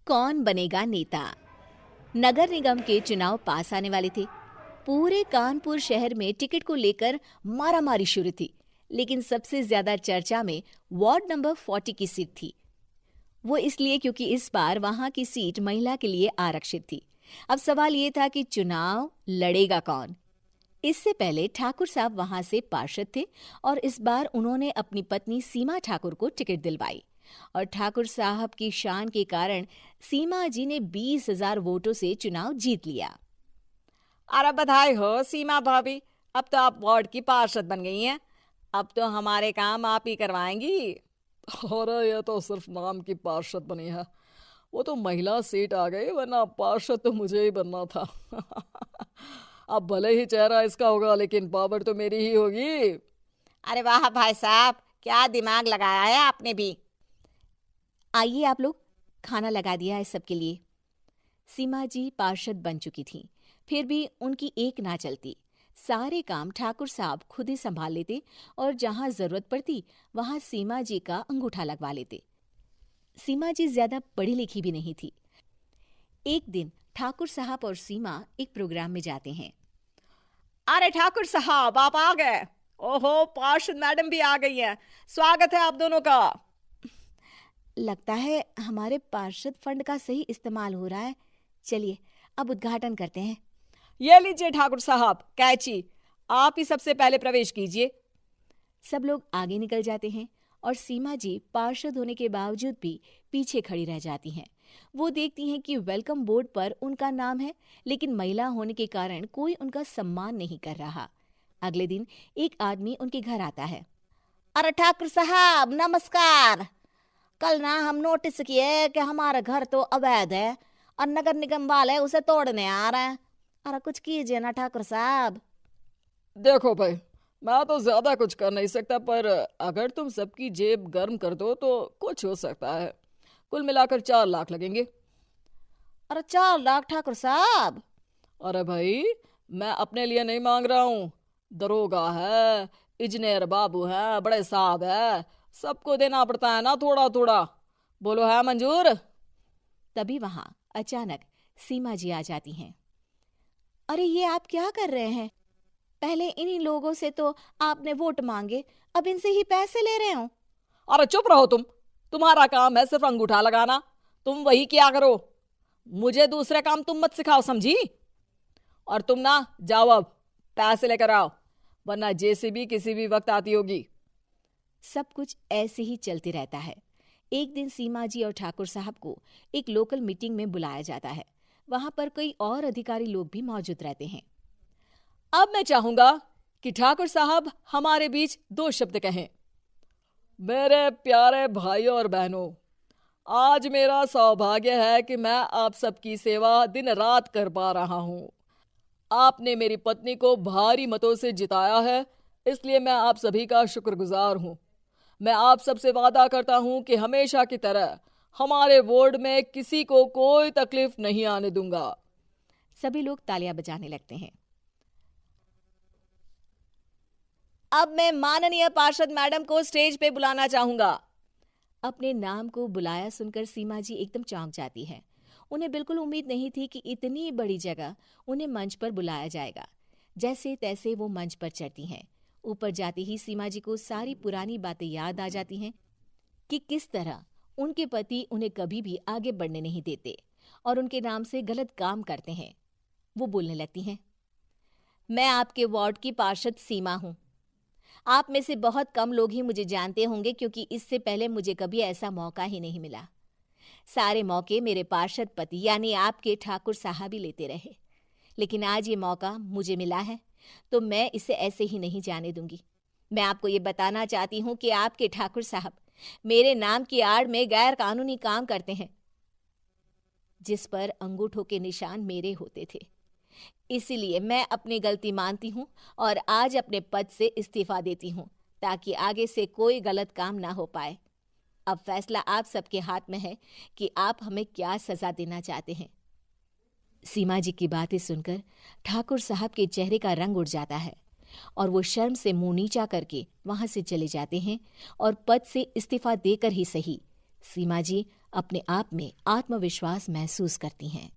कौन बनेगा नेता। नगर निगम के चुनाव पास आने वाले थे। पूरे कानपुर शहर में टिकट को लेकर मारामारी शुरू थी, लेकिन सबसे ज्यादा चर्चा में वार्ड नंबर 40 की सीट थी। वो इसलिए क्योंकि इस बार वहां की सीट महिला के लिए आरक्षित थी। अब सवाल ये था कि चुनाव लड़ेगा कौन। इससे पहले ठाकुर साहब वहां से पार्षद थे और इस बार उन्होंने अपनी पत्नी सीमा ठाकुर को टिकट दिलवाई और ठाकुर साहब की शान के कारण सीमा जी ने 20,000 वोटों से चुनाव जीत लिया। अरे बधाई हो सीमा भाभी, अब तो आप वार्ड की पार्षद बन गई हैं। अब तो हमारे काम आप ही करवाएंगी। अरे ये तो सिर्फ नाम की पार्षद बनी है, वो तो महिला सीट आ गई, वरना पार्षद तो मुझे ही बनना था। अब भले ही चेहरा इसका होगा लेकिन पावर तो मेरी ही होगी। अरे वाह भाई साहब, क्या दिमाग लगाया है आपने भी। आइए आप लोग, खाना लगा दिया है सबके लिए। सीमा जी पार्षद बन चुकी थीं, फिर भी उनकी एक ना चलती। सारे काम ठाकुर साहब खुद ही संभाल लेते और जहां जरूरत पड़ती वहां सीमा जी का अंगूठा लगवा लेते। सीमा जी ज्यादा पढ़ी लिखी भी नहीं थी। एक दिन ठाकुर साहब और सीमा एक प्रोग्राम में जाते हैं। अरे ठाकुर साहब, आप आ गए। ओहो, पार्षद मैडम भी आ गई हैं। स्वागत है आप दोनों का। लगता है हमारे पार्षद फंड का सही इस्तेमाल हो रहा है। चलिए अब उद्घाटन करते हैं। ये लीजिए ठाकुर साहब कैची, आप ही सबसे पहले प्रवेश कीजिए। सब लोग आगे निकल जाते हैं और सीमा जी पार्षद होने के बावजूद भी पीछे खड़ी रह जाती हैं। वो देखती हैं कि वेलकम बोर्ड पर उनका नाम है, लेकिन महिला होने के कारण कोई उनका सम्मान नहीं कर रहा। अगले दिन एक आदमी उनके घर आता है। अरे ठाकुर साहब नमस्कार। कल ना हम नोटिस किए कि हमारा घर तो अवैध है और नगर निगम वाले उसे तोड़ने आ रहे हैं। अरे कुछ कीजिए ना ठाकुर साहब। देखो भाई, मैं तो ज्यादा कुछ कर नहीं सकता, पर अगर तुम सबकी जेब गर्म कर दो तो कुछ हो सकता है। कुल मिलाकर 4 लाख लगेंगे। अरे 4 लाख ठाकुर साहब? अरे भाई, मैं अपने लिए नहीं मांग रहा हूँ। दरोगा है, इंजीनियर बाबू है, बड़े साहब है, सबको देना पड़ता है ना थोड़ा थोड़ा। बोलो है मंजूर? तभी वहां अचानक सीमा जी आ जाती हैं। अरे ये आप क्या कर रहे हैं? पहले इन्हीं लोगों से तो आपने वोट मांगे, अब इनसे ही पैसे ले रहे हो। अरे चुप रहो तुम, तुम्हारा काम है सिर्फ अंगूठा लगाना, तुम वही किया करो। मुझे दूसरे काम तुम मत सिखाओ, समझी? और तुम ना जाओ, अब पैसे लेकर आओ, वरना जेसीबी किसी भी वक्त आती होगी। सब कुछ ऐसे ही चलते रहता है। एक दिन सीमा जी और ठाकुर साहब को एक लोकल मीटिंग में बुलाया जाता है। वहां पर कई और अधिकारी लोग भी मौजूद रहते हैं। अब मैं चाहूंगा कि ठाकुर साहब हमारे बीच 2 शब्द कहें। मेरे प्यारे भाइयों और बहनों, आज मेरा सौभाग्य है कि मैं आप सबकी सेवा दिन रात कर पा रहा हूं। आपने मेरी पत्नी को भारी मतों से जिताया है, इसलिए मैं आप सभी का शुक्रगुजार हूं। मैं आप सबसे वादा करता हूं कि हमेशा की तरह हमारे वार्ड में किसी को कोई तकलीफ नहीं आने दूंगा। सभी लोग तालियां बजाने लगते हैं। अब मैं माननीय पार्षद मैडम को स्टेज पे बुलाना चाहूंगा। अपने नाम को बुलाया सुनकर सीमा जी एकदम चौंक जाती है। उन्हें बिल्कुल उम्मीद नहीं थी कि इतनी बड़ी जगह उन्हें मंच पर बुलाया जाएगा। जैसे तैसे वो मंच पर चढ़ती हैं। ऊपर जाते ही सीमा जी को सारी पुरानी बातें याद आ जाती हैं कि किस तरह उनके पति उन्हें कभी भी आगे बढ़ने नहीं देते और उनके नाम से गलत काम करते हैं। वो बोलने लगती हैं। मैं आपके वार्ड की पार्षद सीमा हूं। आप में से बहुत कम लोग ही मुझे जानते होंगे, क्योंकि इससे पहले मुझे कभी ऐसा मौका ही नहीं मिला। सारे मौके मेरे पार्षद पति यानी आपके ठाकुर साहब ही लेते रहे, लेकिन आज ये मौका मुझे मिला है तो मैं इसे ऐसे ही नहीं जाने दूंगी। मैं आपको ये बताना चाहती हूँ कि आपके ठाकुर साहब मेरे नाम की आड़ में गैर कानूनी काम करते हैं, जिस पर अंगूठों के निशान मेरे होते थे। इसीलिए मैं अपनी गलती मानती हूँ और आज अपने पद से इस्तीफा देती हूँ, ताकि आगे से कोई गलत काम ना हो पाए। अब फैसला आप सबके हाथ में है कि आप हमें क्या सजा देना चाहते हैं। सीमा जी की बातें सुनकर ठाकुर साहब के चेहरे का रंग उड़ जाता है और वो शर्म से मुंह नीचा करके वहां से चले जाते हैं और पद से इस्तीफा देकर ही सही सीमा जी अपने आप में आत्मविश्वास महसूस करती हैं।